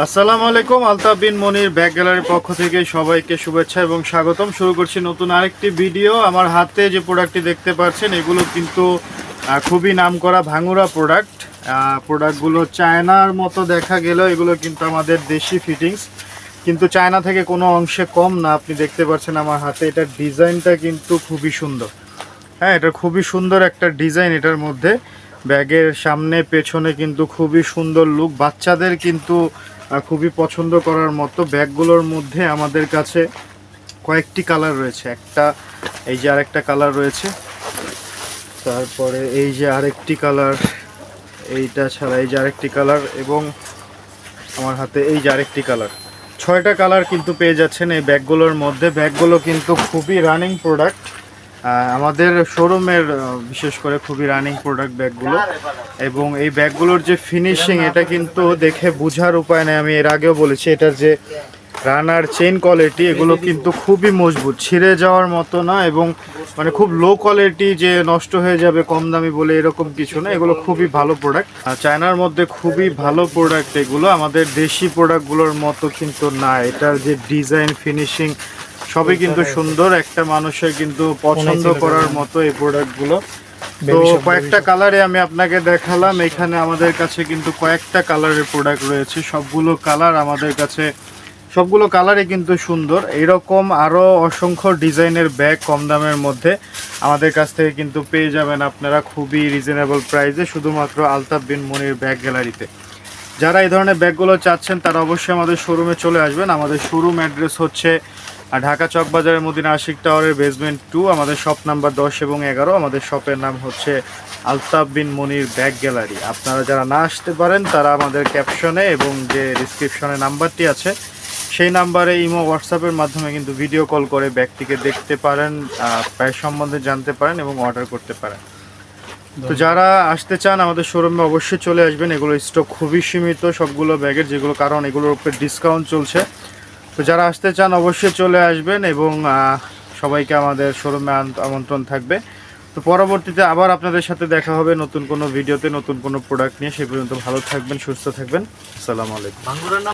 আসসালামু আলাইকুম, আলতাফ বিন মনির ব্যাগ গ্যালারির পক্ষ থেকে সবাইকে শুভেচ্ছা এবং স্বাগতম। শুরু করছি নতুন আরেকটি ভিডিও। আমার হাতে যে প্রোডাক্টটি দেখতে পাচ্ছেন এগুলো কিন্তু খুবই নামকরা ভাঙুরা প্রোডাক্ট। প্রোডাক্টগুলো চায়নার মতো দেখা গেলেও এগুলো কিন্তু আমাদের দেশি ফিটিংস, কিন্তু চায়না থেকে কোনো অংশে কম না। আপনি দেখতে পাচ্ছেন আমার হাতে, এটার ডিজাইনটা কিন্তু খুবই সুন্দর। হ্যাঁ, এটা খুবই সুন্দর একটা ডিজাইন এটার মধ্যে। ব্যাগের সামনে পেছনে কিন্তু খুবই সুন্দর লুক, বাচ্চাদের কিন্তু খুবই পছন্দ করার মতো। ব্যাগগুলোর মধ্যে আমাদের কাছে কয়েকটি কালার রয়েছে। এই যে আরেকটা কালার রয়েছে, তারপরে এই যে আরেকটি কালার, এইটা ছাড়া এই যে আরেকটি কালার, এবং আমার হাতে এই যে আরেকটি কালার। 6টা কালার কিন্তু পেয়ে যাচ্ছেন এই ব্যাগগুলোর মধ্যে। ব্যাগগুলো কিন্তু খুবই রানিং প্রোডাক্ট, আমাদের শোরুমের বিশেষ করে খুবই রানিং প্রোডাক্ট ব্যাগগুলো। এবং এই ব্যাগগুলোর যে ফিনিশিং, এটা কিন্তু দেখে বোঝার উপায় নেই। আমি এর আগেও বলেছি, এটার যে রানার চেইন কোয়ালিটি, এগুলো কিন্তু খুবই মজবুত, ছিঁড়ে যাওয়ার মতো না। এবং মানে খুব লো কোয়ালিটি যে নষ্ট হয়ে যাবে কম দামি বলে এরকম কিছু না, এগুলো খুবই ভালো প্রোডাক্ট। আর চায়নার মধ্যে খুবই ভালো প্রোডাক্ট এগুলো, আমাদের দেশি প্রোডাক্টগুলোর মতো কিন্তু না। এটার যে ডিজাইন, ফিনিশিং সবই কিন্তু সুন্দর, একটা মানুষের কিন্তু পছন্দ করার মতো এই প্রোডাক্টগুলো। তো কয়েকটা কালারে আমি আপনাকে দেখালাম। এখানে আমাদের কাছে কিন্তু কয়েকটা কালারের প্রোডাক্ট রয়েছে। সবগুলো কালারই কিন্তু সুন্দর। এইরকম আরও অসংখ্য ডিজাইনের ব্যাগ কম দামের মধ্যে আমাদের কাছ থেকে কিন্তু পেয়ে যাবেন আপনারা খুবই রিজনেবল প্রাইসে, শুধুমাত্র আলতাফ বিন মনির ব্যাগ গ্যালারিতে। যারা এই ধরনের ব্যাগগুলো চাচ্ছেন তারা অবশ্যই আমাদের শোরুমে চলে আসবেন। আমাদের শোরুম অ্যাড্রেস হচ্ছে ঢাকা চকবাজারের মদিনা আশিক টাওয়ারের বেসমেন্ট 2, আমাদের শপ নাম্বার 10 এবং 11। আমাদের শপের নাম হচ্ছে আলতাফ বিন মনির ব্যাগ গ্যালারি। আপনারা যারা না আসতে পারেন তারা আমাদের ক্যাপশনে এবং যে ডিসক্রিপশনে নাম্বারটি আছে সেই নাম্বারে ইমো হোয়াটসঅ্যাপের মাধ্যমে কিন্তু ভিডিও কল করে ব্যাগটিকে দেখতে পারেন, প্রাইস সম্বন্ধে জানতে পারেন এবং অর্ডার করতে পারেন। তো যারা আসতে চান আমাদের শোরুমে অবশ্যই চলে আসবেন। এগুলো স্টক খুবই সীমিত সবগুলো ব্যাগের, যেগুলো কারণ এগুলোর উপরে ডিসকাউন্ট চলছে। তো যারা আসতে চান অবশ্যই চলে আসবেন এবং সবাইকে আমাদের শোরুমে আমন্ত্রণ থাকবে। তো পরবর্তীতে আবার আপনাদের সাথে দেখা হবে নতুন কোনো ভিডিওতে, নতুন কোনো প্রোডাক্ট নিয়ে। সে পর্যন্ত ভালো থাকবেন, সুস্থ থাকবেন। আসসালামু আলাইকুম।